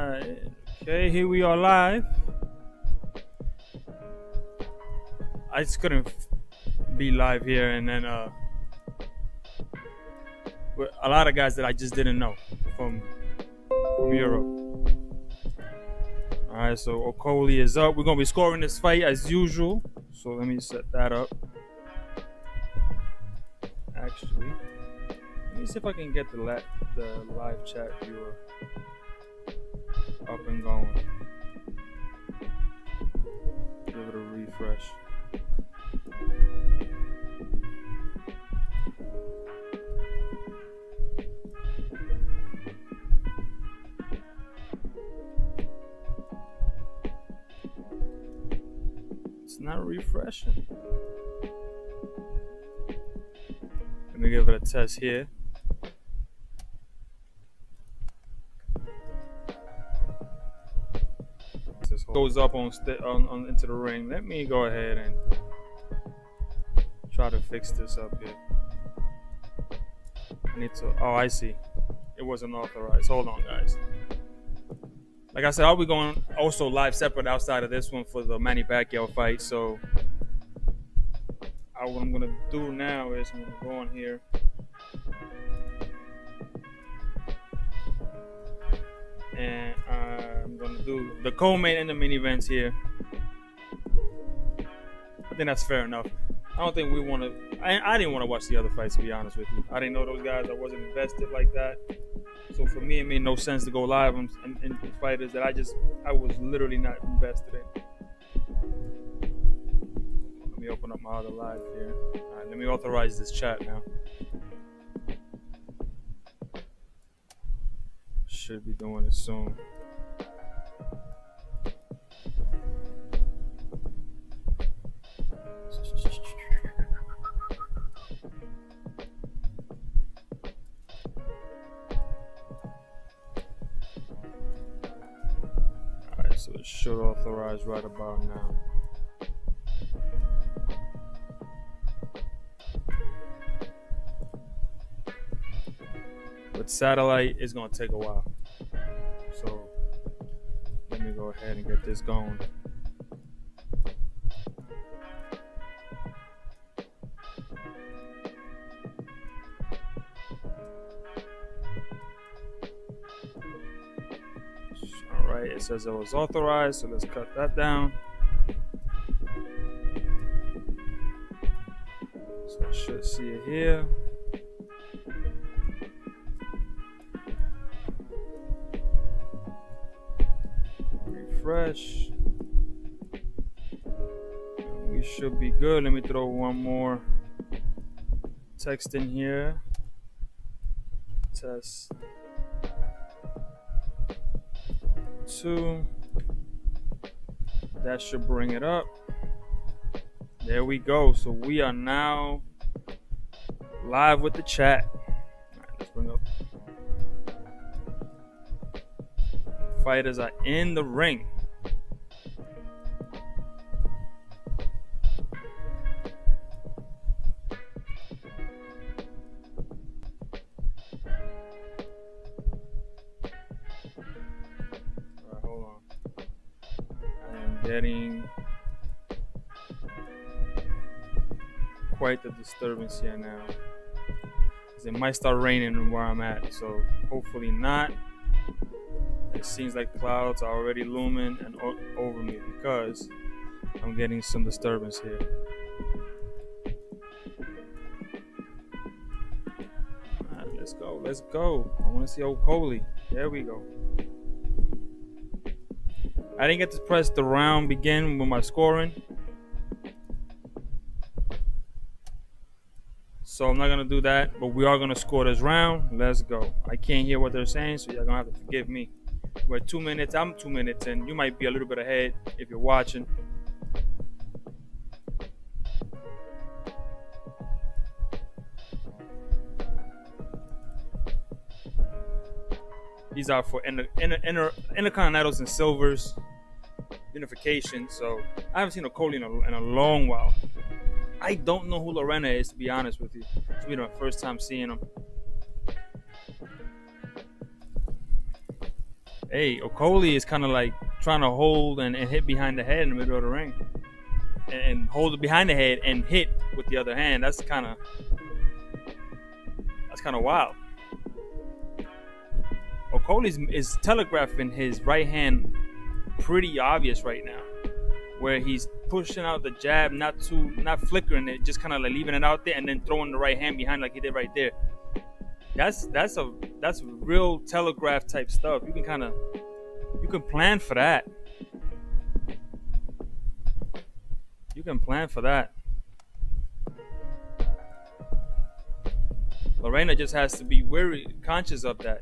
Okay, here we are live. I just couldn't be live here, and then with a lot of guys that I just didn't know from Europe. All right, so Okoli is up. We're gonna be scoring this fight as usual. So let me set that up. Actually, let me see if I can get the live chat viewer up and going. Give it a refresh. It's not refreshing. Let me give it a test here. This goes up on into the ring. Let me go ahead and try to fix this up here. I need to. Oh, I see. It wasn't authorized. Hold on, guys. Like I said, I'll be going also live separate outside of this one for the Manny Pacquiao fight. So what I'm gonna do now is I'm gonna go on here. And I'm gonna do the co-main and the main events here. I think that's fair enough. I don't think we want to. I didn't want to watch the other fights, to be honest with you. I didn't know those guys. I wasn't invested like that. So for me, it made no sense to go live in fighters that I was literally not invested in. Let me open up my other live here. All right, let me authorize this chat now. Should be doing it soon. Alright, so it should authorize right about now. With satellite, it's gonna take a while. So let me go ahead and get this going. All right, it says it was authorized, so let's cut that down. So I should see it here. Refresh. We should be good. Let me throw one more text in here. Test 2. That should bring it up. There we go. So we are now live with the chat. All right, let's bring up. Fighters are in the ring. Hold on. I am getting quite the disturbance here now. It might start raining where I'm at, so hopefully not. It seems like clouds are already looming and over me because I'm getting some disturbance here. All right, let's go. Let's go. I want to see Okoli. There we go. I didn't get to press the round begin with my scoring, so I'm not going to do that, but we are going to score this round. Let's go. I can't hear what they're saying, so you're going to have to forgive me. We're 2 minutes. I'm 2 minutes in. You might be a little bit ahead if you're watching. These are for intercontinentals and silvers, unification. So I haven't seen Okoli in a long while. I don't know who Lorena is, to be honest with you. It's been my first time seeing him. Hey, Okoli is kind of like trying to hold and hit behind the head in the middle of the ring, and hold it behind the head and hit with the other hand. That's kind of wild. Okoli is telegraphing his right hand pretty obvious right now, where he's pushing out the jab, not flickering it, just kind of like leaving it out there and then throwing the right hand behind like he did right there. That's real telegraph type stuff. You can plan for that. You can plan for that. Lorena just has to be conscious of that.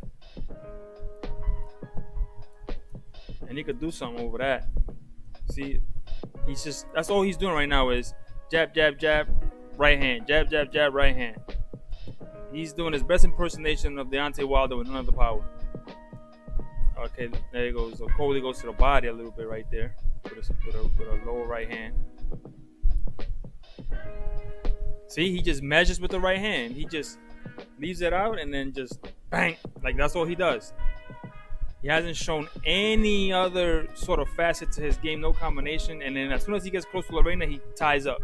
And he could do something over that. See, that's all he's doing right now is jab, jab, jab, right hand, jab, jab, jab, right hand. He's doing his best impersonation of Deontay Wilder with none of the power. Okay, there he goes. So Coley goes to the body a little bit right there with a lower right hand. See, he just measures with the right hand. He just leaves it out and then just bang. Like, that's all he does. He hasn't shown any other sort of facet to his game, no combination. And then as soon as he gets close to Lorena, he ties up.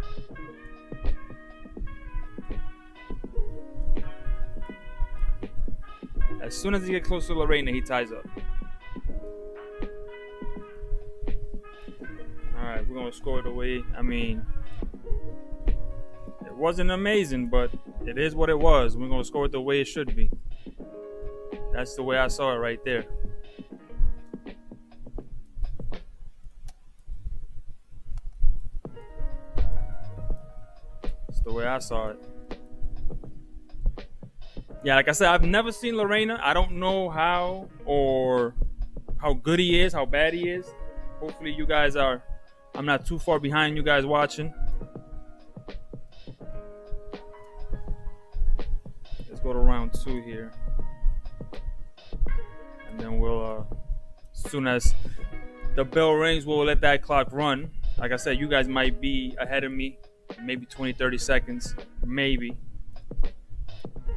As soon as he gets close to Lorena, he ties up. All right, we're going to score it away. I mean, it wasn't amazing, but it is what it was. We're going to score it the way it should be. That's the way I saw it right there. That's the way I saw it. Yeah, like I said, I've never seen Lorena. I don't know how good he is, how bad he is. Hopefully you guys are, I'm not too far behind you guys watching. Let's go to round 2 here. And then we'll, as soon as the bell rings, we'll let that clock run. Like I said, you guys might be ahead of me, maybe 20, 30 seconds, maybe.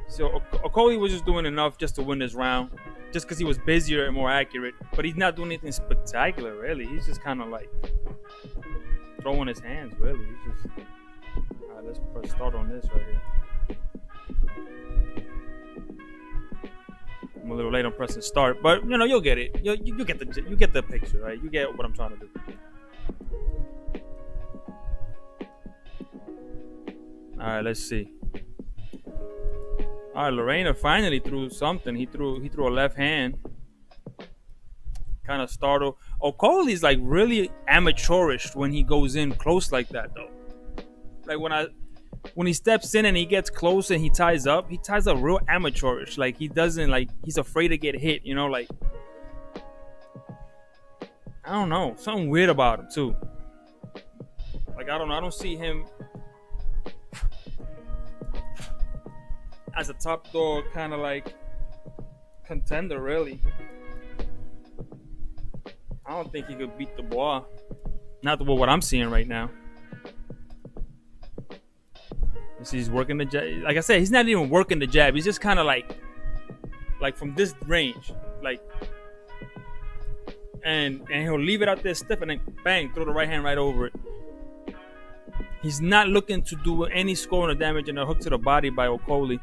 So Okoli was just doing enough just to win this round, just because he was busier and more accurate. But he's not doing anything spectacular, really. He's just kind of like throwing his hands, really. He's just... All right, let's press start on this right here. I'm a little late on pressing start, but you know, you'll get it. You get the picture, right? You get what I'm trying to do. All right, let's see. All right, Lorena finally threw something. He threw a left hand. Kind of startled. Okoli's like really amateurish when he goes in close like that, though. Like when he steps in and he gets close and he ties up real amateurish. Like he doesn't, like, he's afraid to get hit, you know, like, I don't know, something weird about him too. Like, I don't know, I don't see him as a top dog kind of like contender, really. I don't think he could beat Dubois. Not what I'm seeing right now. He's working the jab. Like I said, he's not even working the jab. He's just kind of like from this range, like, and he'll leave it out there stiff and then bang, throw the right hand right over it. He's not looking to do any scoring or damage and a hook to the body by Okoli.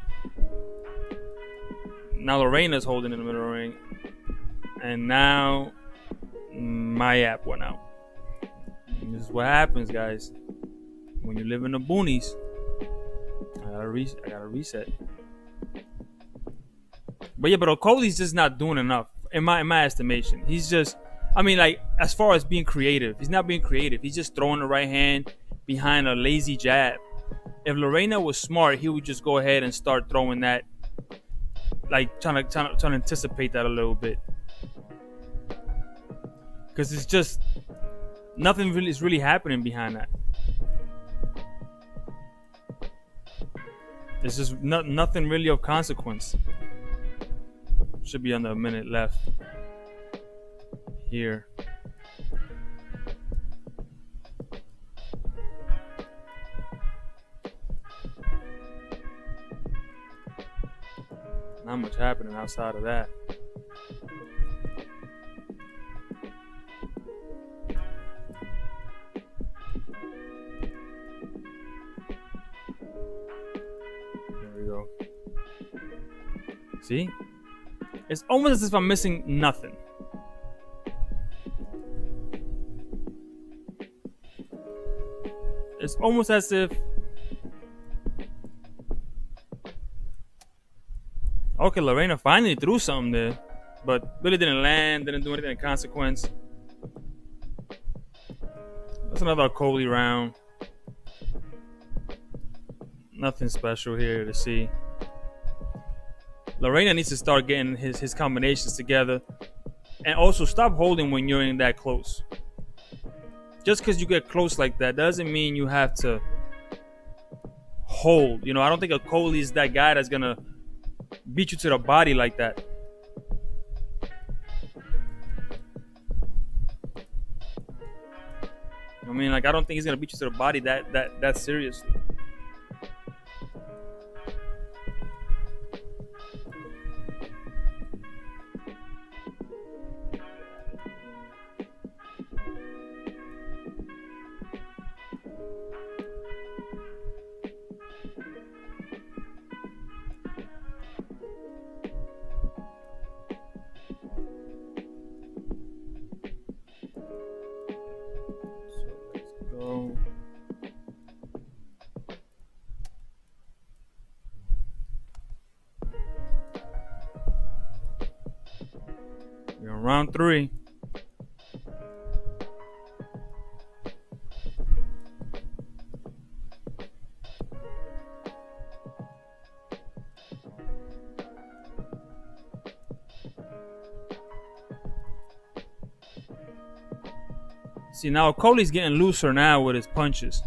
Now Lorena's holding in the middle of the ring, and now my app went out. And this is what happens, guys, when you live in the boonies. I gotta reset. But yeah, but Okoli's just not doing enough in my estimation. He's just, I mean, like, as far as being creative, he's not being creative. He's just throwing the right hand behind a lazy jab. If Lorena was smart, he would just go ahead and start throwing that, like trying to anticipate that a little bit. Because it's just nothing really is really happening behind that. There's just nothing really of consequence. Should be under a minute left here. Not much happening outside of that. See? It's almost as if I'm missing nothing. It's almost as if... Okay, Lorena finally threw something there. But really didn't land, didn't do anything of consequence. That's another Coley round. Nothing special here to see. Lorena needs to start getting his combinations together. And also stop holding when you're in that close. Just because you get close like that doesn't mean you have to hold. You know, I don't think a Coley is that guy that's going to beat you to the body like that. I mean, like, I don't think he's going to beat you to the body that seriously. We're on round 3. See, now Coley's getting looser now with his punches.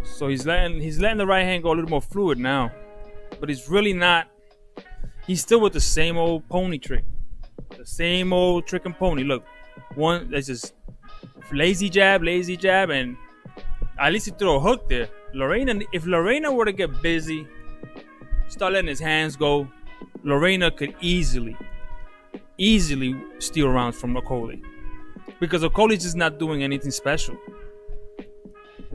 So he's letting the right hand go a little more fluid now. But he's really not. He's still with the same old pony trick. The same old trick and pony. Look, one that's just lazy jab, and at least he threw a hook there. If Lorena were to get busy, start letting his hands go, Lorena could easily steal rounds from Coley. Because Okoli's just not doing anything special.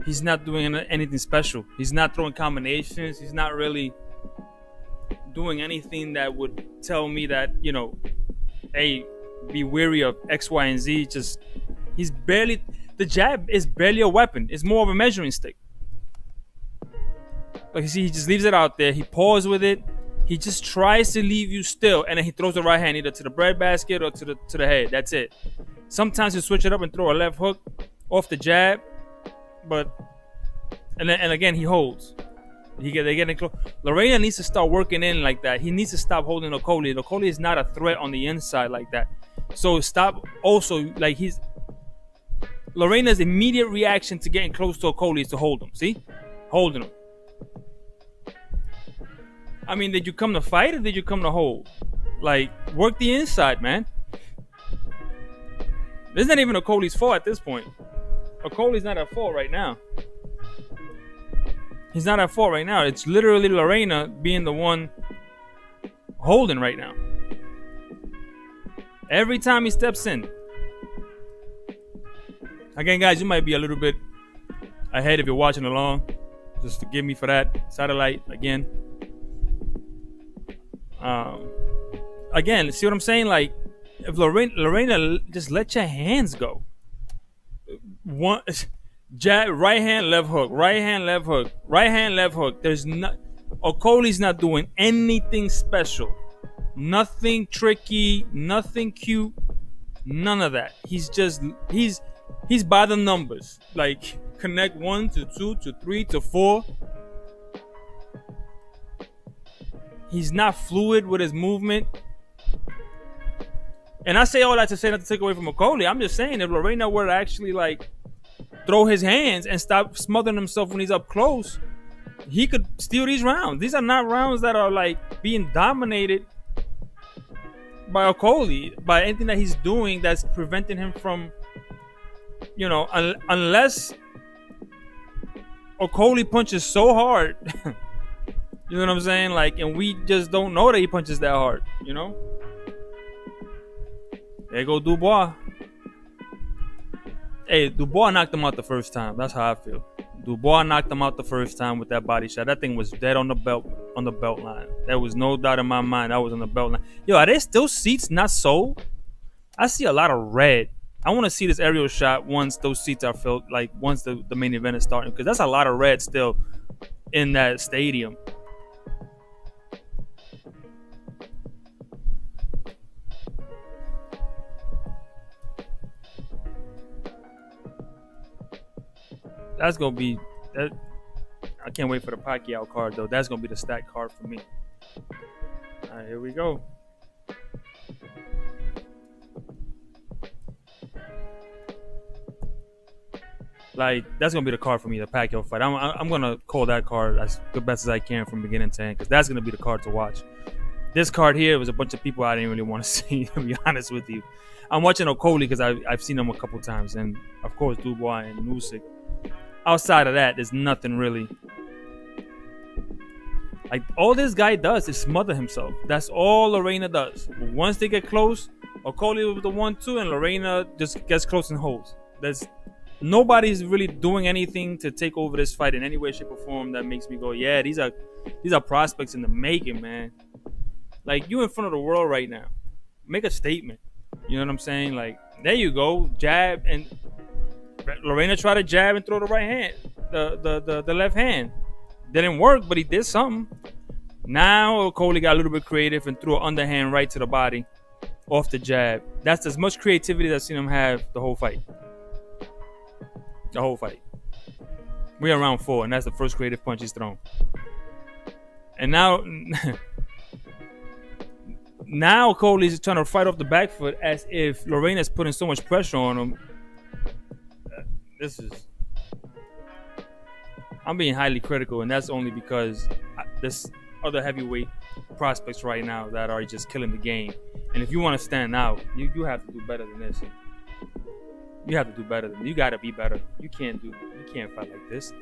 He's not doing anything special. He's not throwing combinations. He's not really doing anything that would tell me that, you know, hey, be wary of X, Y, and Z. Just, the jab is barely a weapon. It's more of a measuring stick. Like you see, he just leaves it out there. He paws with it. He just tries to leave you still, and then he throws the right hand either to the breadbasket or to the head. That's it. Sometimes he'll switch it up and throw a left hook off the jab, and again he holds. They get close. Lorena needs to start working in like that. He needs to stop holding Okoli. Okoli is not a threat on the inside like that. So stop. Also, like Lorena's immediate reaction to getting close to Okoli is to hold him. See, holding him. I mean, did you come to fight or did you come to hold? Like, work the inside, man. This is not even Okoli's fault at this point. Okoli's not at fault right now. He's not at fault right now. It's literally Lorena being the one holding right now. Every time he steps in. Again, guys, you might be a little bit ahead if you're watching along. Just forgive me for that. Satellite, again. Again, see what I'm saying? Like, if Lorena, just let your hands go. One jab, right hand, left hook, right hand, left hook, right hand, left hook. There's not. Okoli's not doing anything special, nothing tricky, nothing cute, none of that. He's by the numbers. Like, connect 1 to 2 to 3 to 4. He's not fluid with his movement. And I say all that to say not to take away from Okoli. I'm just saying if Lorena were to actually like throw his hands and stop smothering himself when he's up close, he could steal these rounds. These are not rounds that are like being dominated by Okoli, by anything that he's doing that's preventing him from, you know, unless Okoli punches so hard. You know what I'm saying? Like, and we just don't know that he punches that hard, you know? There go Dubois. Hey, Dubois knocked him out the first time. That's how I feel. Dubois knocked him out the first time with that body shot. That thing was dead on the belt line. There was no doubt in my mind that was on the belt line. Yo, are there still seats not sold? I see a lot of red. I want to see this aerial shot once those seats are filled, like once the main event is starting, because that's a lot of red still in that stadium. That's gonna be that. I can't wait for the Pacquiao card though. That's gonna be the stack card for me. All right, here we go. Like that's gonna be the card for me, the Pacquiao fight. I'm gonna call that card as the best as I can from beginning to end, because that's gonna be the card to watch. This card here was a bunch of people I didn't really want to see, to be honest with you. I'm watching Okolie because I've seen him a couple times, and of course Dubois and Usyk. Outside of that, there's nothing really. Like all this guy does is smother himself. That's all Lorena does. Once they get close, Okolie with the 1-2, and Lorena just gets close and holds. There's nobody's really doing anything to take over this fight in any way, shape, or form that makes me go, yeah, these are prospects in the making, man. Like you in front of the world right now. Make a statement. You know what I'm saying? Like there you go, jab, and Lorena tried to jab and throw the right hand, the left hand. Didn't work, but he did something. Now Okolie got a little bit creative and threw an underhand right to the body off the jab. That's as much creativity as I've seen him have the whole fight. The whole fight. We're around 4, and that's the first creative punch he's thrown. And now Okolie's trying to fight off the back foot as if Lorena's putting so much pressure on him. I'm being highly critical, and that's only because there's other heavyweight prospects right now that are just killing the game. And if you want to stand out, you have to do better than this. You have to do better than. You got to be better. You can't fight like this.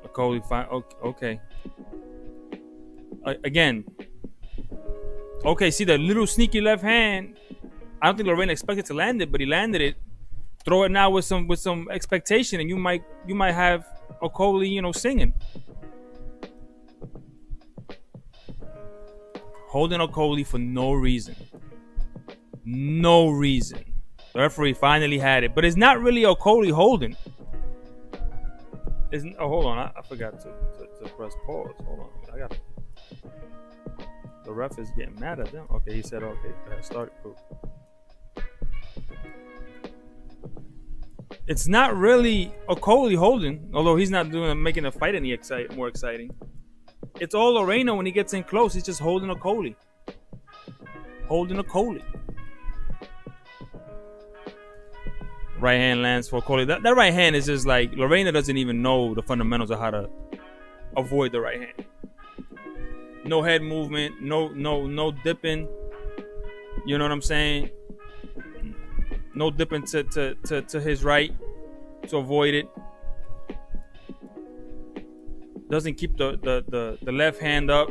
Okolie fight. Okay. Again. Okay, see the little sneaky left hand. I don't think Lorena expected to land it, but he landed it. Throw it now with some expectation, and you might have Okolie, singing. Holding Okolie for no reason. No reason. The referee finally had it, but it's not really Okolie holding. Hold on, I forgot to press pause. Hold on, the ref is getting mad at them. Okay, he said okay. Go ahead, start. Cool. It's not really Okolie holding, although he's not making the fight any more exciting. It's all Lorena when he gets in close. He's just holding Okolie. Right hand lands for Okolie. That right hand is just like Lorena doesn't even know the fundamentals of how to avoid the right hand. No head movement, no dipping. You know what I'm saying? No dipping to his right to avoid it. Doesn't keep the left hand up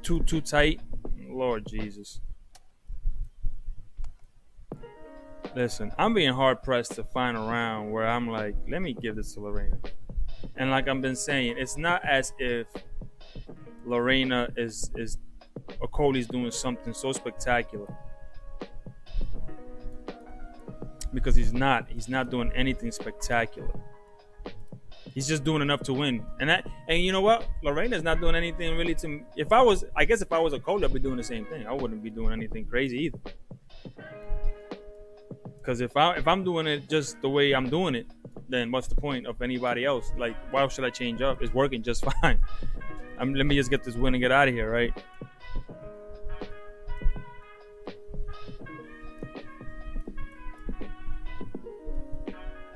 too tight. Lord Jesus. Listen, I'm being hard pressed to find a round where I'm like, let me give this to Lorena. And like I've been saying, it's not as if Lorena is Okolie's doing something so spectacular. Because he's not doing anything spectacular. He's just doing enough to win. And you know what? Lorena's not doing anything really to me. I guess if I was Okolie, I'd be doing the same thing. I wouldn't be doing anything crazy either. Because if I'm doing it just the way I'm doing it, then what's the point of anybody else? Like, why should I change up? It's working just fine. Let me just get this win and get out of here, right?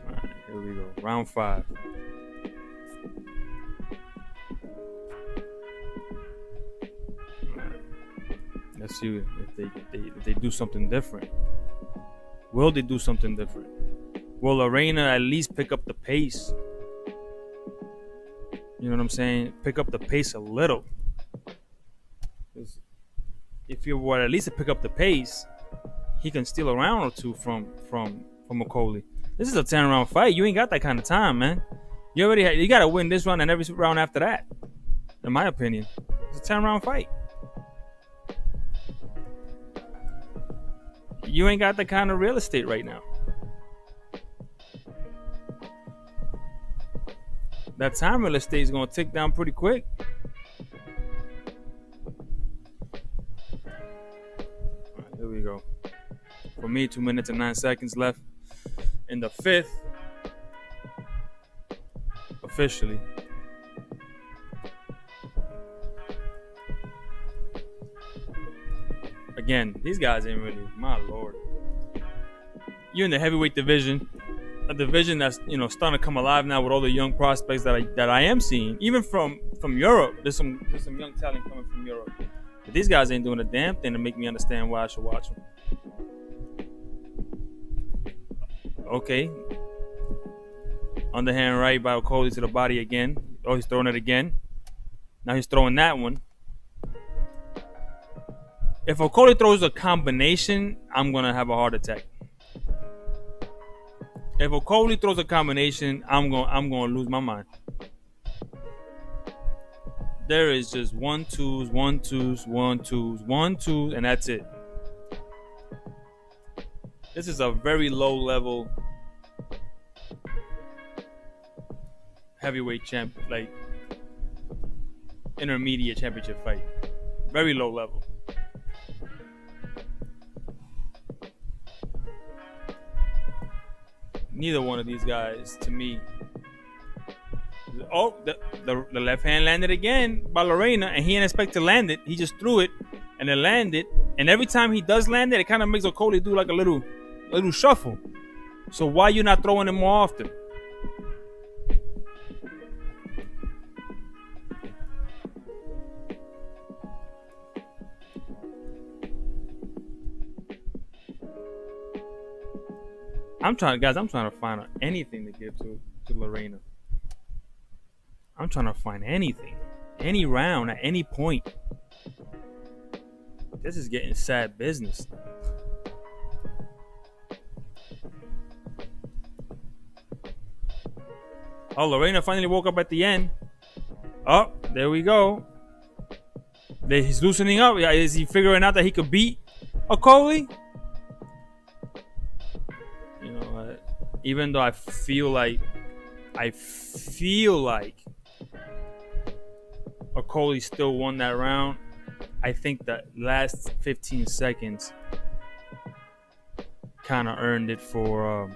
All right, here we go. Round 5. Right. Let's see if they do something different. Will they do something different? Will Lorena at least pick up the pace? You know what I'm saying? Pick up the pace a little. if you were at least to pick up the pace, he can steal a round or two from Okolie. This is a 10-round fight. You ain't got that kind of time, man. You got to win this round and every round after that. In my opinion, it's a 10-round fight. You ain't got the kind of real estate right now. That time real estate is gonna tick down pretty quick. All right, here we go. For me, 2 minutes and 9 seconds left in the fifth. Officially. Again, these guys ain't really, my lord. You're in the heavyweight division, a division that's starting to come alive now with all the young prospects that I am seeing, even from Europe. There's some young talent coming from Europe, but these guys ain't doing a damn thing to make me understand why I should watch them. Okay, underhand right by Okolie to the body again. Oh, he's throwing it again. Now he's throwing that one. If Okolie throws a combination, I'm gonna have a heart attack. If Okolie throws a combination, I'm gonna lose my mind. There is just 1-2s, 1-2s, 1-2s, 1-2s, and that's it. This is a very low level heavyweight champ, like intermediate championship fight. Very low level. Neither one of these guys, to me. Oh, the left hand landed again by Lorena, and he didn't expect to land it. He just threw it, and it landed. And every time he does land it, it kind of makes Okolie do like a little shuffle. So why you not throwing it more often? I'm trying to find anything to give to Lorena. I'm trying to find anything, any round at any point. This is getting sad business. Oh, Lorena finally woke up at the end. Oh, there we go. He's loosening up. Is he figuring out that he could beat Okolie? Even though I feel like Okolie still won that round, I think that last 15 seconds kind of earned it for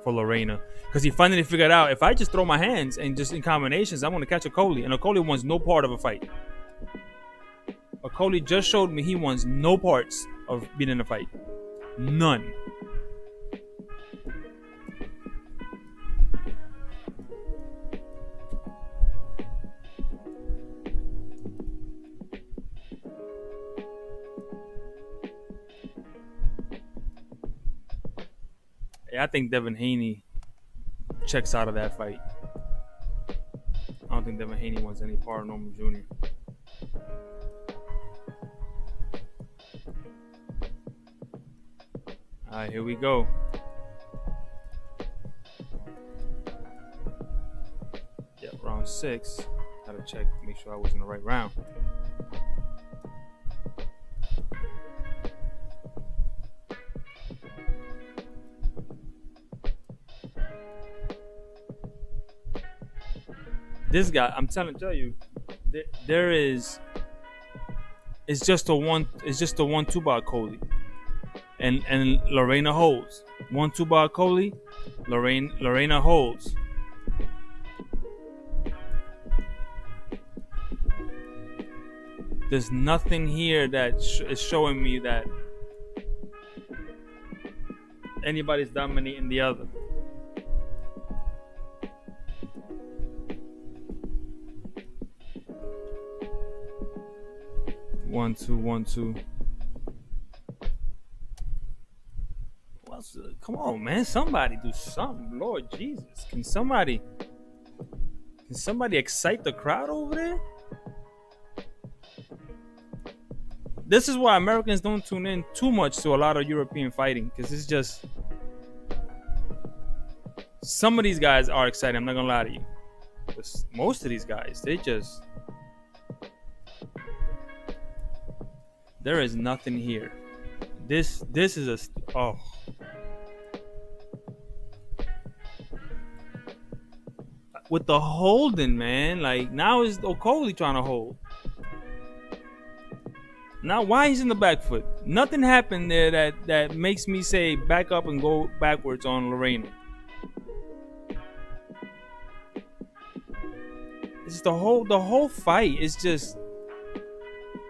Lorena, because he finally figured out, if I just throw my hands and just in combinations, I'm going to catch Okolie, and Okolie wants no part of a fight. Okolie just showed me he wants no parts of being in a fight. None. I think Devin Haney checks out of that fight. I don't think Devin Haney wants any part of Norman Jr. All right, here we go. Yep, round 6. Gotta check, make sure I was in the right round. This guy, I'm trying to tell you, there is. It's just a 1-2 by Okolie, and Lorena holds 1-2 by Okolie. Lorena holds. There's nothing here that is showing me that anybody's dominating the other. One, two. Come on, man. Somebody do something. Lord Jesus. Can somebody excite the crowd over there? this is why Americans don't tune in too much to a lot of European fighting, because it's just some of these guys are exciting. I'm not gonna lie to you. But most of these guys, there is nothing here. This is with the holding, man. Like now is Okolie trying to hold. Now why he's in the back foot? Nothing happened there that makes me say back up and go backwards on Lorena. It's the whole fight is just,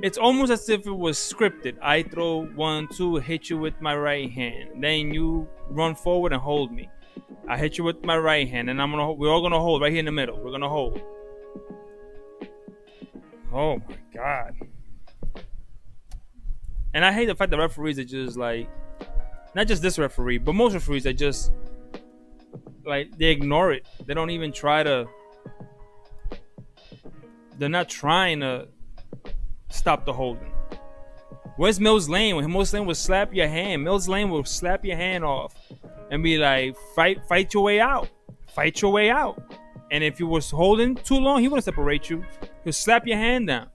it's almost as if it was scripted. I throw 1, 2, hit you with my right hand, then you run forward and hold me. I hit you with my right hand, and we're all gonna hold right here in the middle. We're gonna hold. Oh my god! And I hate the fact that referees are just like, not just this referee, but most referees are just like, they ignore it. They don't even try to. They're not trying to stop the holding. Where's Mills Lane? When Mills Lane would slap your hand, Mills Lane will slap your hand off and be like, fight your way out. Fight your way out. And if you was holding too long, he wouldn't separate you. He'll slap your hand down.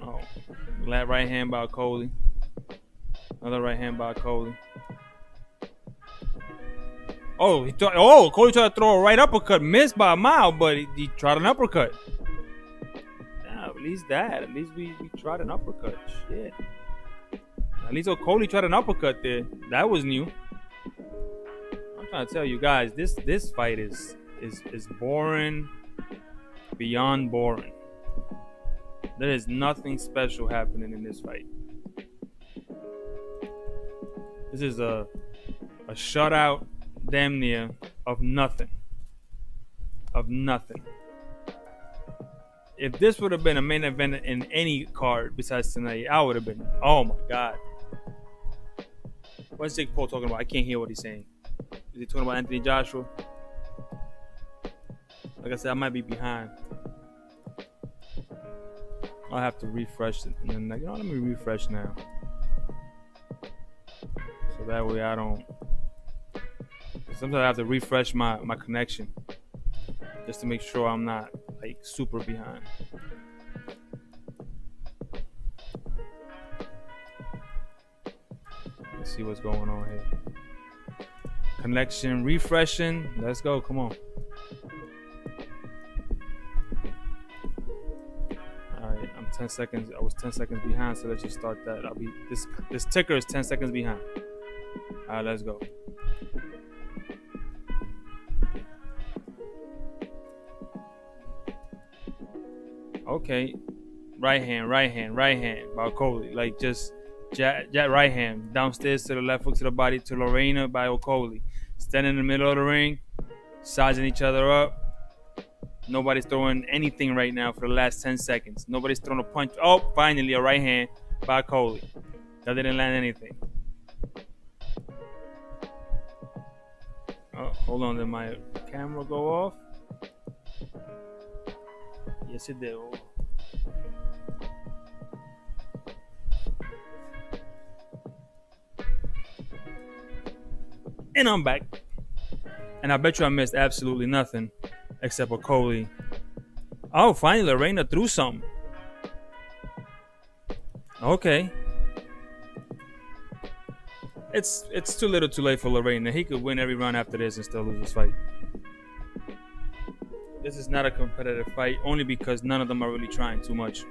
Oh, that right hand by Okolie. Another right hand by Okolie. Oh, Okolie tried to throw a right uppercut, missed by a mile, but he tried an uppercut. Yeah, at least that. At least we tried an uppercut. Shit. At least Okolie tried an uppercut there. That was new. I'm trying to tell you guys, this fight is boring, beyond boring. There is nothing special happening in this fight. This is a shutout. Damn near of nothing. Of nothing. If this would have been a main event in any card besides tonight, I would have been, oh my god. What's Jake Paul talking about? I can't hear what he's saying. Is he talking about Anthony Joshua? Like I said, I might be behind. I'll have to refresh it. And then, like, let me refresh now. So that way I don't. Sometimes I have to refresh my connection just to make sure I'm not like super behind. Let's see what's going on here. Connection refreshing. Let's go. Come on. All right. I'm 10 seconds. I was 10 seconds behind, so let's just start that. This ticker is 10 seconds behind. All right. Let's go. Okay, right hand by Okolie. Like just jab right hand downstairs to the left hook to the body to Lorena by Okolie. Standing in the middle of the ring, sizing each other up. Nobody's throwing anything right now for the last 10 seconds. Nobody's throwing a punch. Oh, finally a right hand by Okolie. That didn't land anything. Oh, hold on, did my camera go off? Yes, it did. And I'm back. And I bet you I missed absolutely nothing except Okolie. Oh, finally, Lorena threw something. Okay. It's too little too late for Lorena. He could win every round after this and still lose this fight. This is not a competitive fight, only because none of them are really trying too much.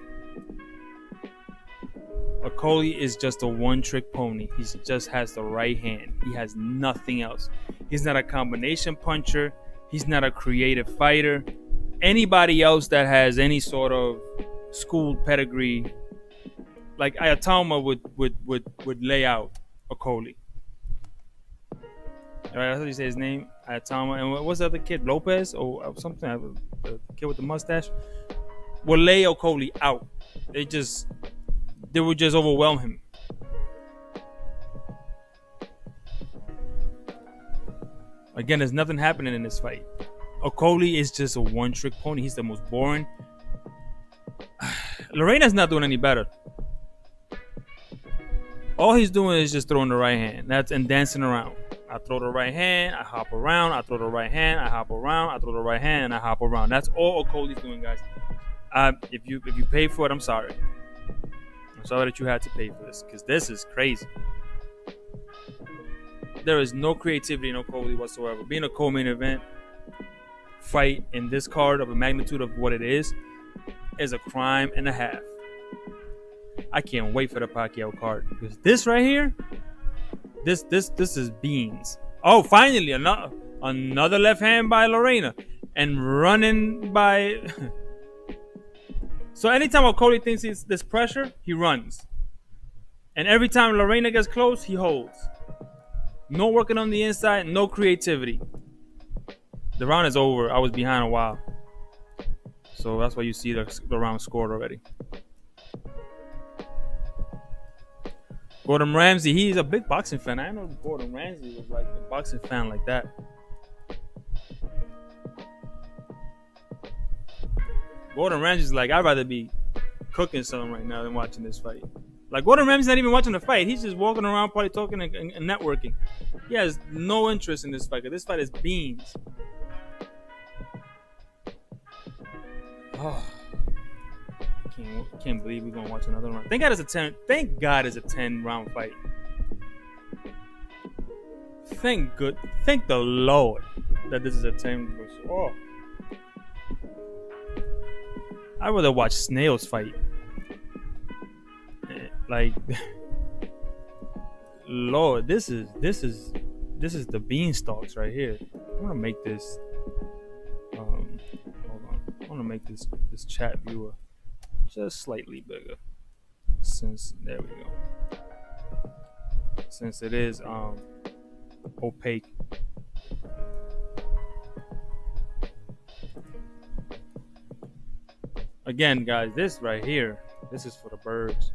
Okolie is just a one-trick pony. He just has the right hand. He has nothing else. He's not a combination puncher. He's not a creative fighter. Anybody else that has any sort of schooled pedigree, like Ayatollah would lay out Okolie. All right, that's how you say his name, Ayatollah. And what's the other kid, Lopez or something? The kid with the mustache will lay Okolie out. They would just overwhelm him. Again, there's nothing happening in this fight. Okoli is just a one-trick pony. He's the most boring. Lorena's not doing any better. All he's doing is just throwing the right hand. And dancing around. I throw the right hand, I hop around. I throw the right hand, I hop around. I throw the right hand, and I hop around. That's all Okoli's doing, guys. If you pay for it, I'm sorry. I'm sorry that you had to pay for this, because this is crazy. There is no creativity in Okoli whatsoever. Being a co-main event fight in this card of a magnitude of what it is a crime and a half. I can't wait for the Pacquiao card, because this right here, this is beans. Oh, finally another left hand by Lorena, and running by. So anytime Okoli thinks there's pressure, he runs, and every time Lorena gets close, he holds. No working on the inside, no creativity. The round is over. I was behind a while, so that's why you see the round scored already. Gordon Ramsay, he's a big boxing fan. I didn't know Gordon Ramsay was like a boxing fan like that. Gordon Ramsay's like, I'd rather be cooking something right now than watching this fight. Like, Gordon Ramsay's not even watching the fight. He's just walking around, probably talking and networking. He has no interest in this fight, because this fight is beans. Oh. Can't believe we're gonna watch another round. Thank God it's a 10 round fight. Thank the Lord that this is a 10 versus. Oh, I'd rather watch snails fight. Like, Lord, this is the beanstalks right here. I'm gonna make this. Hold on. I want to make this chat viewer just slightly bigger, since there we go. Since it is opaque. Again, guys, this right here, this is for the birds.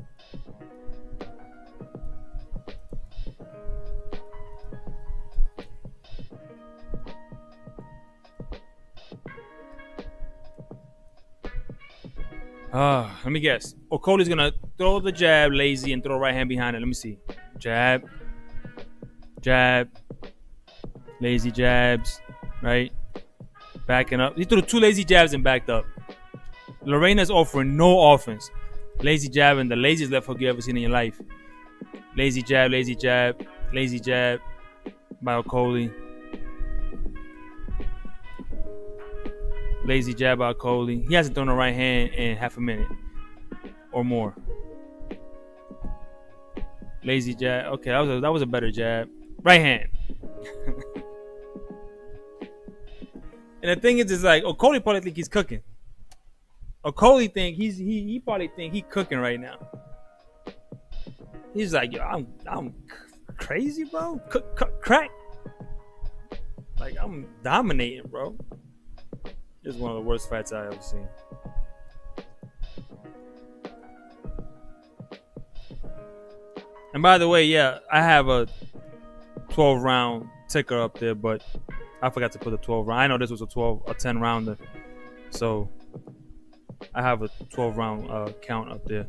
Let me guess. Okoli's gonna throw the jab lazy and throw right hand behind it. Let me see. Jab. Lazy jabs. Right? Backing up. He threw 2 lazy jabs and backed up. Lorena's offering no offense. Lazy jab, and the laziest left hook you ever seen in your life. Lazy jab by Okoli. Lazy jab by Okoli. He hasn't thrown a right hand in half a minute or more. Lazy jab. Okay, that was a better jab. Right hand. And the thing is like Okoli probably think he's cooking. Okoli think he probably think he cooking right now. He's like, yo, I'm crazy, bro. Crack. Like, I'm dominating, bro. This is one of the worst fights I've ever seen. And by the way, yeah, I have a 12 round ticker up there, but I forgot to put a 12 round. I know this was a 10 rounder, so I have a 12 round count up there.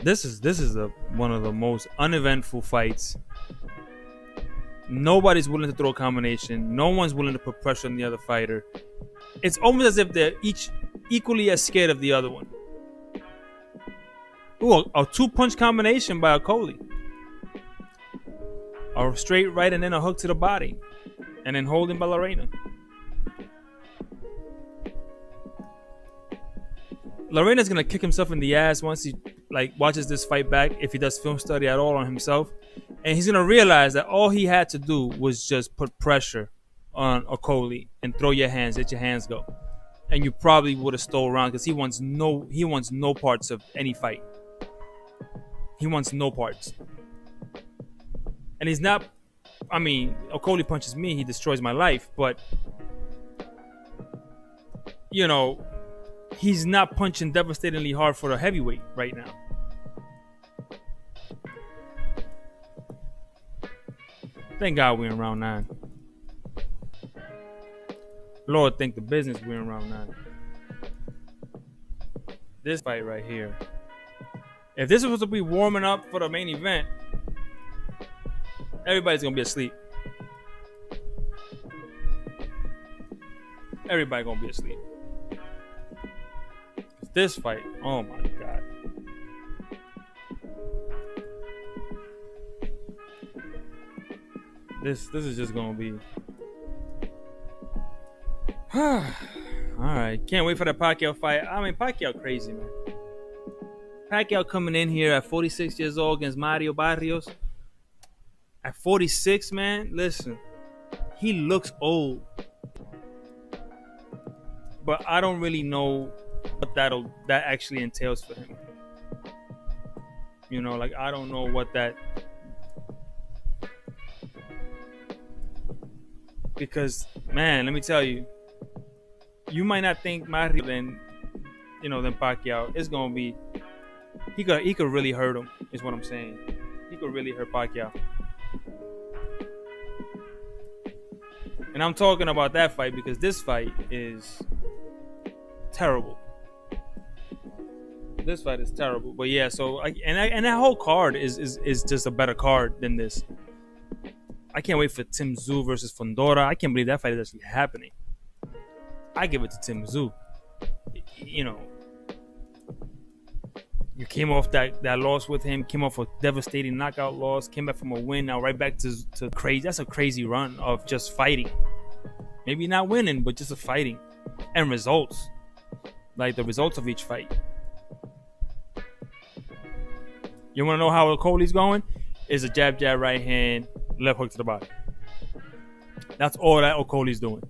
This is one of the most uneventful fights. Nobody's willing to throw a combination. No one's willing to put pressure on the other fighter. It's almost as if they're each equally as scared of the other one. Ooh, a 2-punch combination by Okoli. A straight right and then a hook to the body. And then holding by Lorena. Lorena's gonna kick himself in the ass once he watches this fight back, if he does film study at all on himself. And he's gonna realize that all he had to do was just put pressure on Okoli and throw your hands, let your hands go. And you probably would have stole around, because he wants no parts of any fight. He wants no parts. And he's not, I mean, Okoli punches me, he destroys my life, but you know, he's not punching devastatingly hard for a heavyweight right now. Thank God we're in round 9. Lord, think the business we're in round 9. This fight right here. If this was supposed to be warming up for the main event, everybody's gonna be asleep. Everybody gonna be asleep. This fight, oh my god. This is just gonna be. All right, can't wait for the Pacquiao fight. I mean, Pacquiao crazy, man. Pacquiao coming in here at 46 years old against Mario Barrios. At 46, man, listen, he looks old, but I don't really know what that actually entails for him. You know, like I don't know what that. Because, man, let me tell you, you might not think Mario than Pacquiao. It's gonna be he could really hurt him, is what I'm saying. He could really hurt Pacquiao. And I'm talking about that fight because this fight is terrible. This fight is terrible. But yeah, so and that whole card is just a better card than this. I can't wait for Tim Tszyu versus Fundora. I can't believe that fight is actually happening. I give it to Tim Tszyu. You know, you came off that loss with him, came off a devastating knockout loss, came back from a win, now right back to crazy. That's a crazy run of just fighting. Maybe not winning, but just a fighting. And results. Like the results of each fight. You want to know how Okoly's going? Is a jab, right hand, left hook to the body. That's all that Okoly's doing.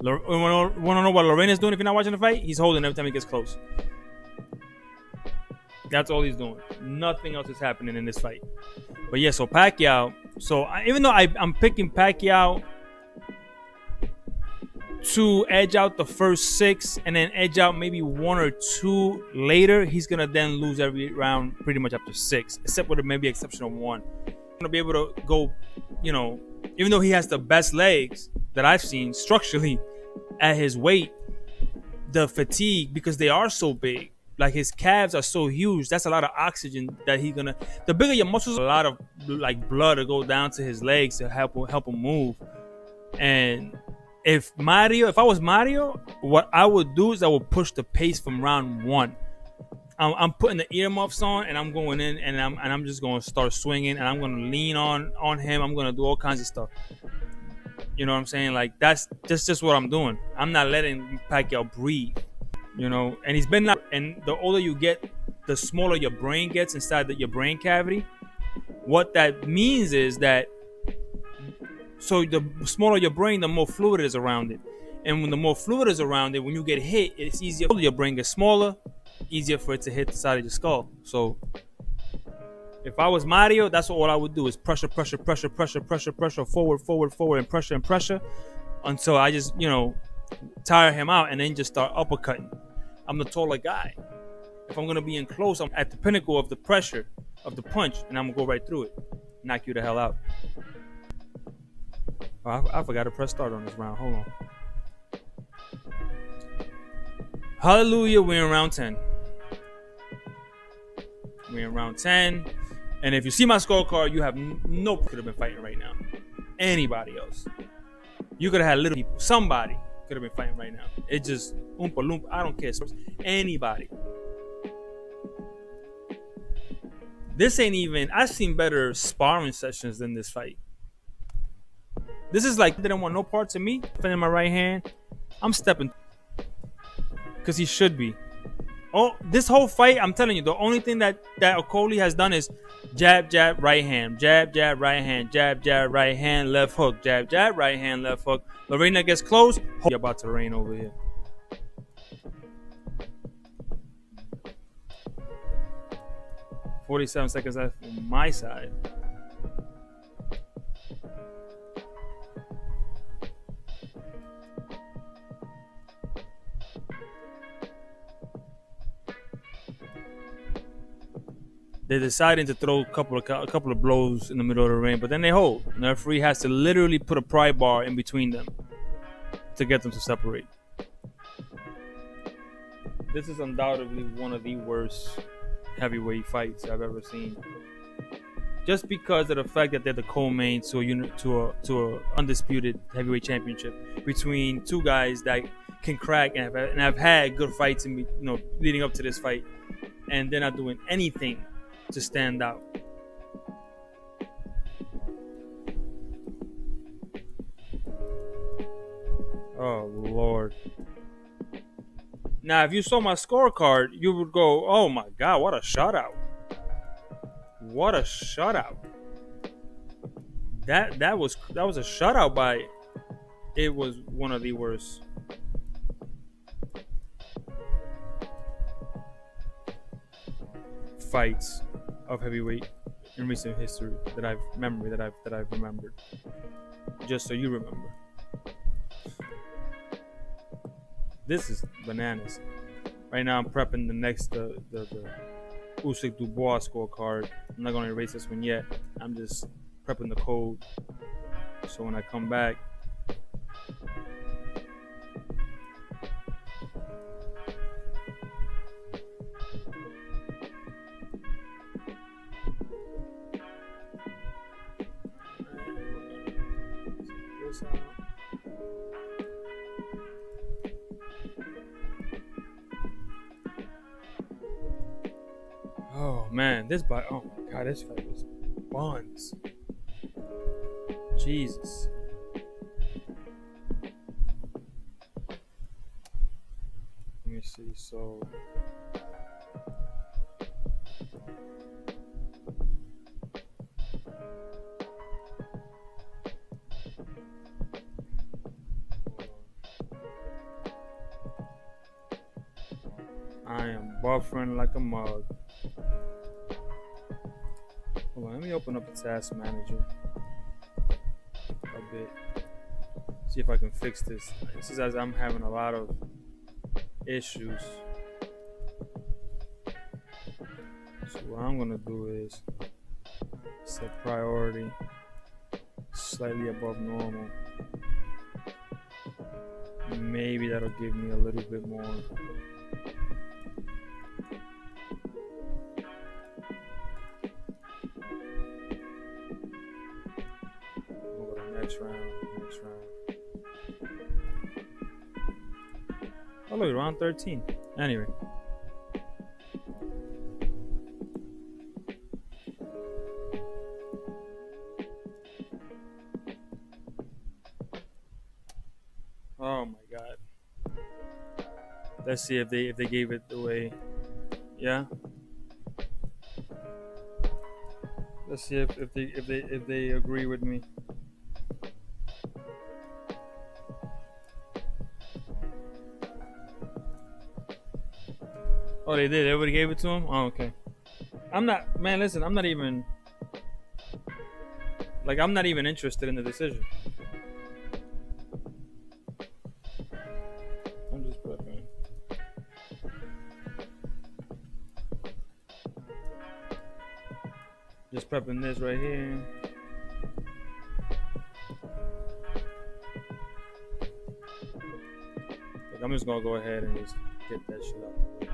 Want to know what Lorena's doing if you're not watching the fight? He's holding every time he gets close. That's all he's doing. Nothing else is happening in this fight. But yeah, so Pacquiao. So even though I'm picking Pacquiao to edge out the first 6 and then edge out maybe 1 or 2 later, he's going to then lose every round pretty much after 6, except with maybe exception of 1. Going to be able to go, even though he has the best legs that I've seen structurally at his weight, the fatigue, because they are so big, like his calves are so huge, that's a lot of oxygen that he's gonna. The bigger your muscles, a lot of like blood to go down to his legs to help him move. And if I was Mario, what I would do is I would push the pace from round 1. I'm putting the earmuffs on and I'm going in and I'm just going to start swinging and I'm going to lean on him. I'm going to do all kinds of stuff. You know what I'm saying? Like that's just what I'm doing. I'm not letting Pacquiao breathe. And he's been not. And the older you get, the smaller your brain gets inside your brain cavity. What that means is that. So the smaller your brain, the more fluid is around it. And when the more fluid is around it, when you get hit, it's easier. Your brain gets smaller, easier for it to hit the side of your skull. So if I was Mario, that's all I would do is pressure, forward, and pressure until I just, tire him out and then just start uppercutting. I'm the taller guy. If I'm going to be in close, I'm at the pinnacle of the pressure of the punch and I'm going to go right through it. Knock you the hell out. Oh, I forgot to press start on this round. Hold on. Hallelujah, we're in round 10. We're in round 10. And if you see my scorecard, you have no could have been fighting right now. Anybody else. You could have had little people. Somebody could have been fighting right now. It just oompa loompa. I don't care. Anybody. This ain't even. I've seen better sparring sessions than this fight. This is like, didn't want no parts of me. Defending my right hand. I'm stepping. Because he should be. Oh, this whole fight, I'm telling you, the only thing that Okoly has done is jab, right hand. Jab, right hand. Jab, right hand, left hook. Jab, right hand, left hook. Lorena gets close. You're about to rain over here. $47 seconds left on my side. They're deciding to throw a couple of blows in the middle of the ring, but then they hold. And the referee has to literally put a pry bar in between them to get them to separate. This is undoubtedly one of the worst heavyweight fights I've ever seen. Just because of the fact that they're the co-main to a undisputed heavyweight championship between two guys that can crack and have had good fights and leading up to this fight, and they're not doing anything to stand out. Oh Lord. Now, if you saw my scorecard, you would go, "Oh my God, what a shutout! What a shutout!" That was a shutout by. It was one of the worst. Fights of heavyweight in recent history that I've remembered. Just so you remember. This is bananas. Right now I'm prepping the next the Usyk Dubois scorecard. I'm not gonna erase this one yet. I'm just prepping the code. So when I come back, oh man, oh my God, this fight was buns. Jesus. Let me see. So I am buffering like a mug. Hold on, let me open up the task manager a bit. See if I can fix this. This is as I'm having a lot of issues. So what I'm gonna do is set priority slightly above normal. Maybe that'll give me a little bit more. Next round. Oh look, round 13. Anyway. Oh my God. Let's see if they gave it away. Yeah. Let's see if they agree with me. Oh, they did. Everybody gave it to him? Oh, okay. Listen, I'm not even interested in the decision. I'm just prepping. Just prepping this right here. Look, I'm just gonna go ahead and just get that shit out the way.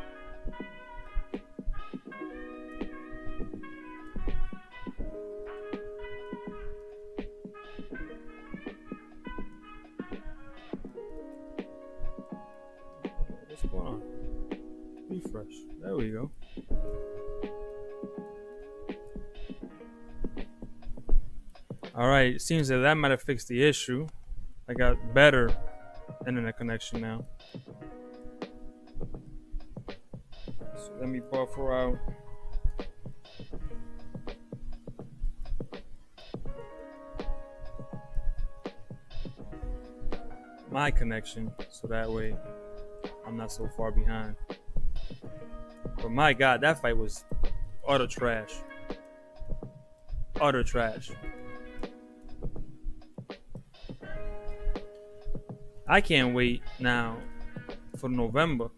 What's going on? Refresh. There we go. All right, it seems that might have fixed the issue. I got better internet connection now. So let me buffer out. My connection, so that way I'm not so far behind. But my God, that fight was utter trash. Utter trash. I can't wait now for November.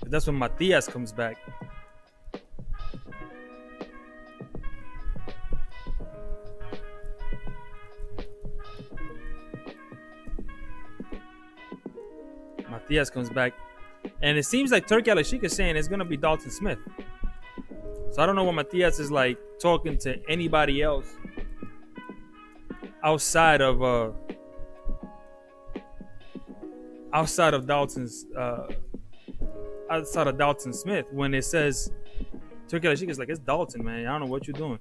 That's when Matias comes back. Matias comes back. And it seems like Turki Alashik is saying it's gonna be Dalton Smith. So I don't know what Matias is like talking to anybody else outside of outside of Dalton's outside of Dalton Smith when it says Turki Alashik is like, it's Dalton, man. I don't know what you're doing.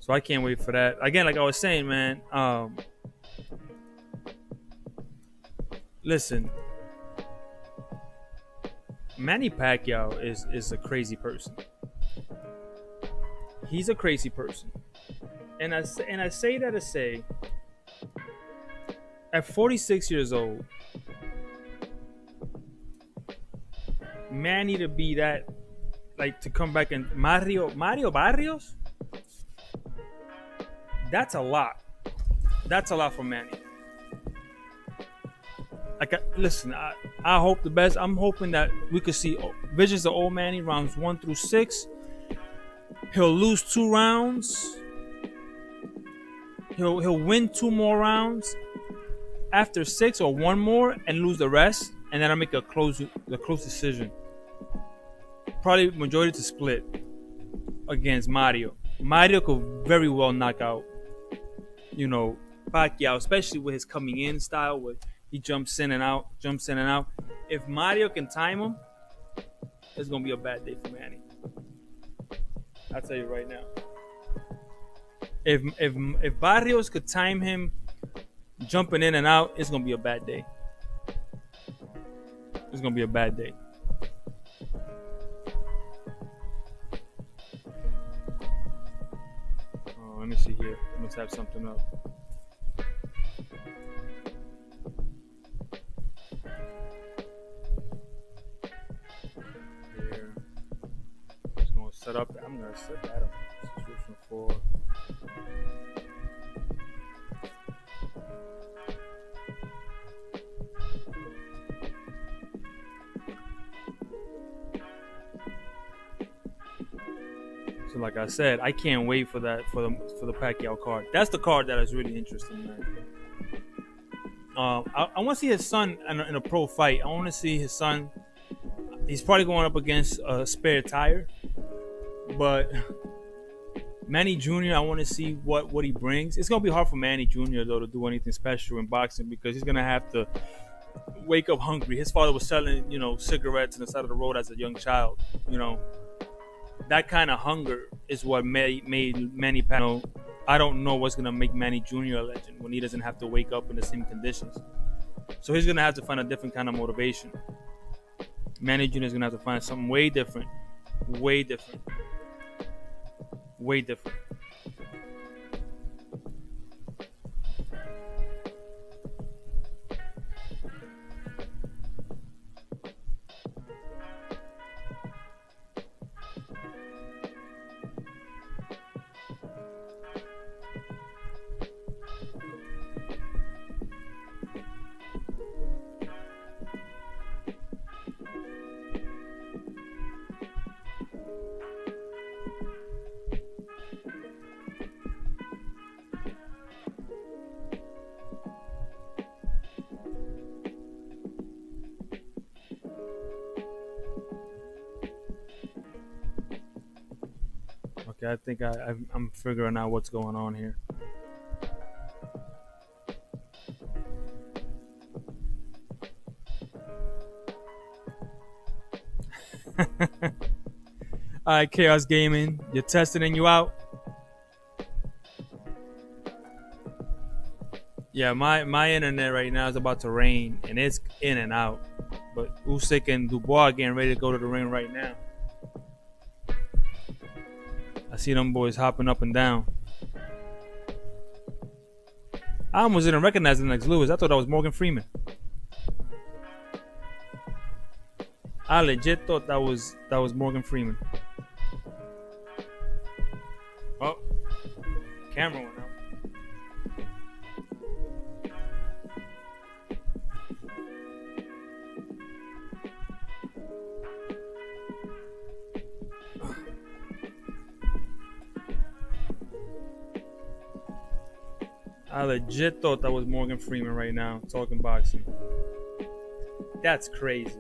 So I can't wait for that. Again, like I was saying, man. Listen, Manny Pacquiao is a crazy person. He's a crazy person, and I say that to say, at 46 years old, Manny to be that, like, to come back and Mario Barrios. That's a lot. That's a lot for Manny. Like, listen, I hope the best. I'm hoping that we could see visions of old Manny rounds 1 through 6. He'll lose 2 rounds. He'll win 2 more rounds after 6 or 1 more and lose the rest, and then I'll make a close decision. Probably majority to split against Mario. Mario could very well knock out, Pacquiao, especially with his coming in style, where he jumps in and out. If Mario can time him, it's gonna be a bad day for Manny. I'll tell you right now. If Barrios could time him jumping in and out, it's gonna be a bad day. It's gonna be a bad day. Oh, let me see here. I must have something up. Here. Just gonna set up. I'm gonna set that up. Subscription for. So like I said, I can't wait for that for the Pacquiao card. That's the card that is really interesting, man. I want to see his son in a pro fight. I want to see his son. He's probably going up against a spare tire, but Manny Jr. I want to see what he brings. It's gonna be hard for Manny Jr. though to do anything special in boxing because he's gonna have to wake up hungry. His father was selling, cigarettes on the side of the road as a young child. That kind of hunger is what made Manny Pacquiao. I don't know what's gonna make Manny Jr. a legend when he doesn't have to wake up in the same conditions. So he's gonna have to find a different kind of motivation. Manny Jr. is gonna have to find something way different. Okay, I think I'm figuring out what's going on here. All right, Chaos Gaming, you're testing and you out. Yeah, my internet right now is about to rain and it's in and out. But Usyk and Dubois are getting ready to go to the ring right now. I see them boys hopping up and down. I almost didn't recognize the next Lewis. I thought that was Morgan Freeman. I legit thought that was Morgan Freeman. Oh, camera went out. I legit thought that was Morgan Freeman right now talking boxing. That's crazy.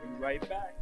Be right back.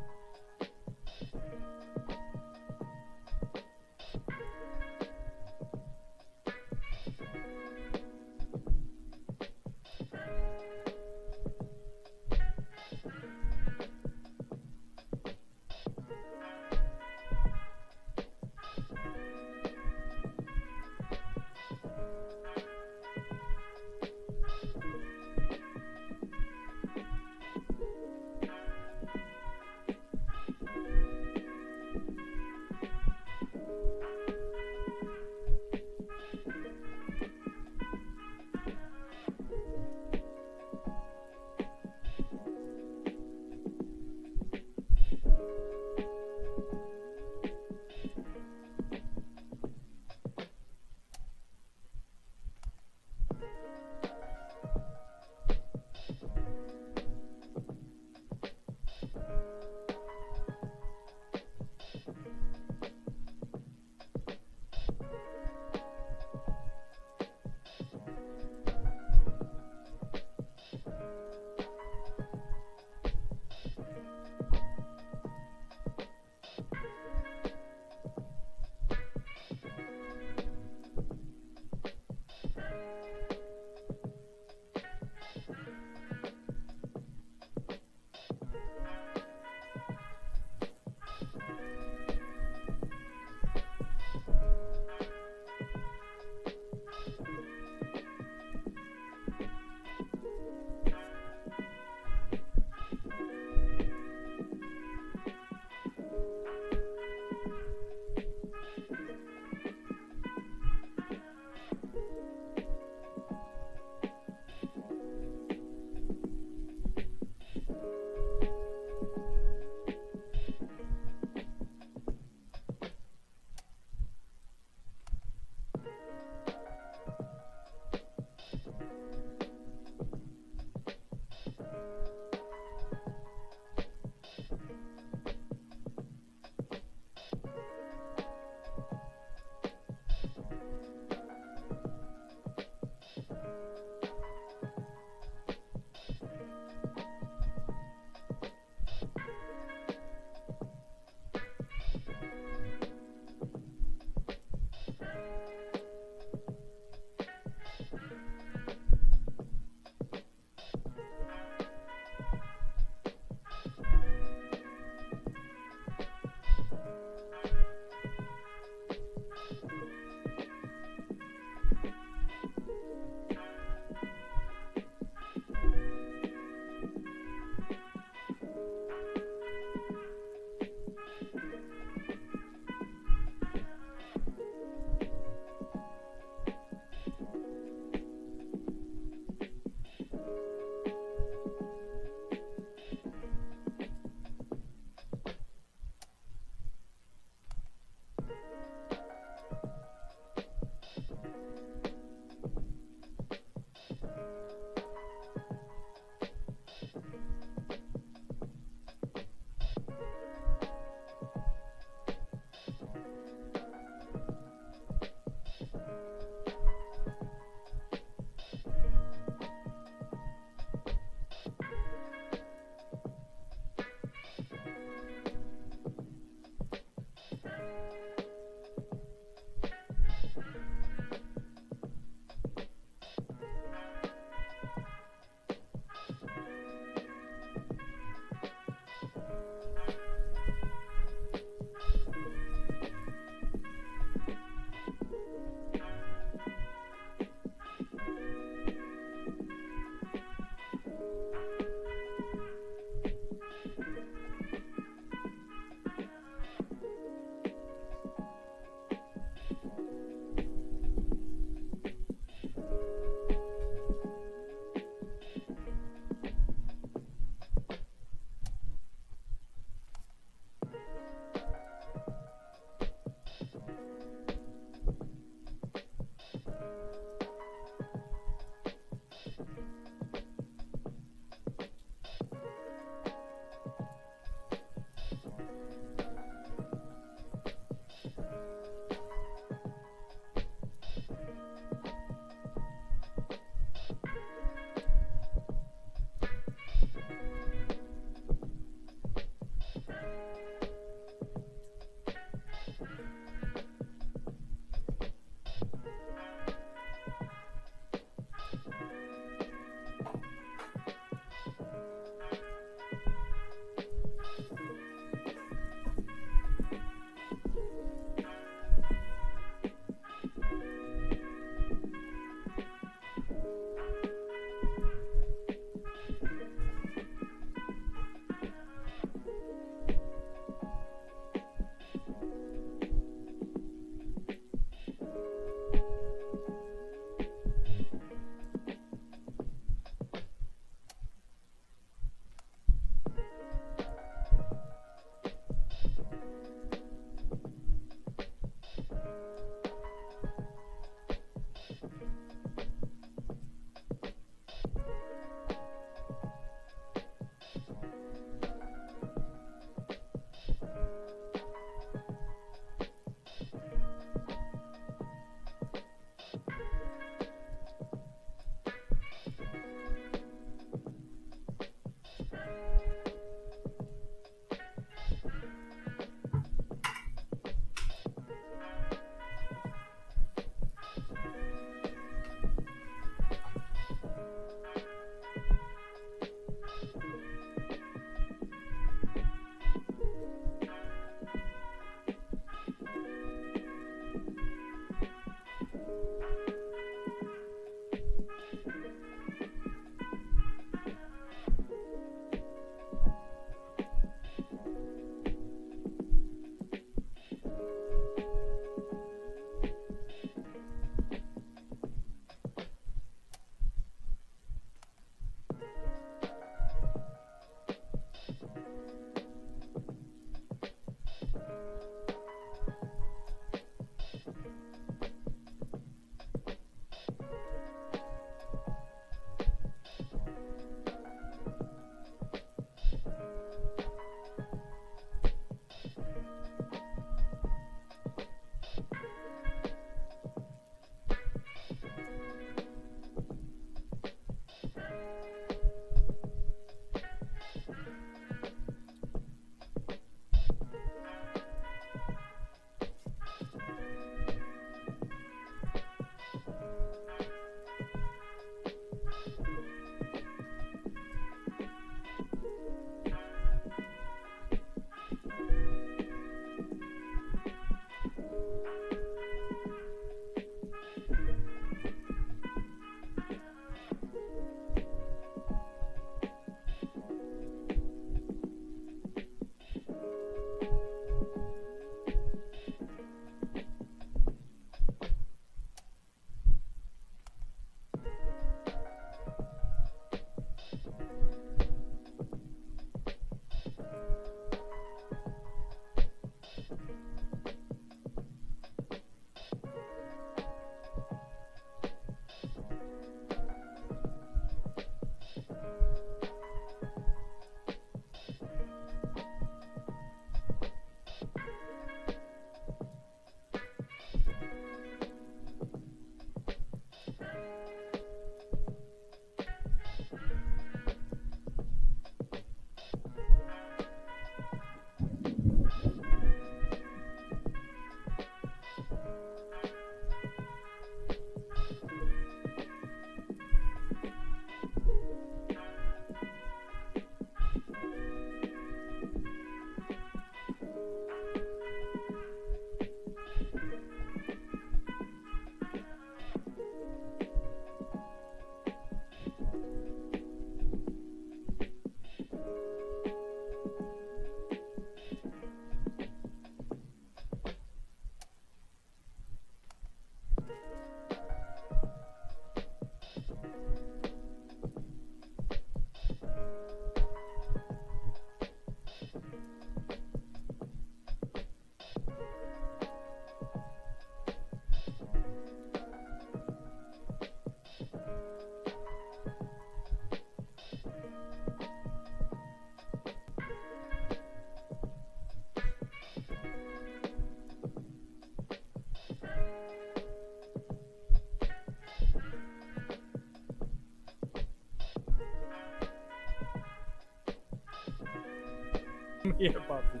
Yeah, Papu.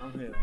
I'm here.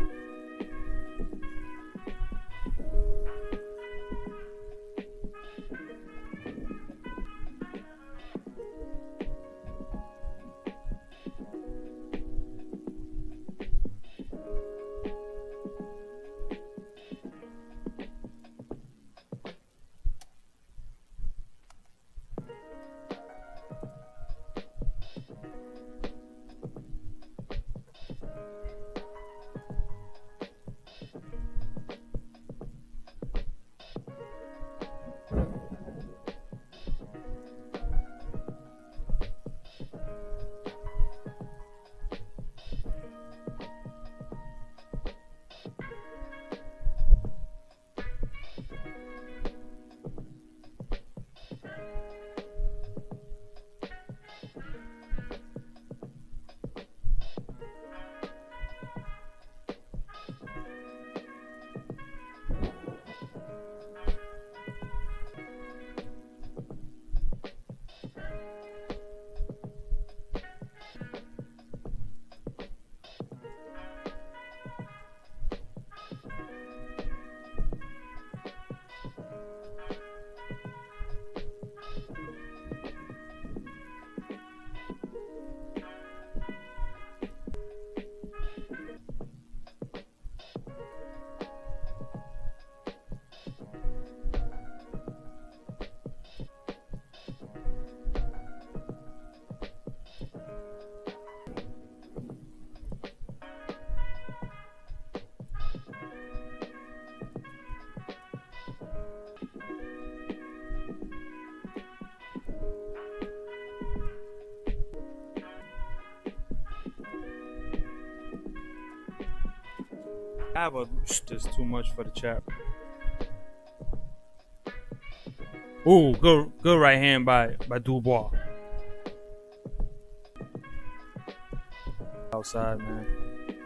There's too much for the chat. Ooh, good right hand by Dubois. Outside, man.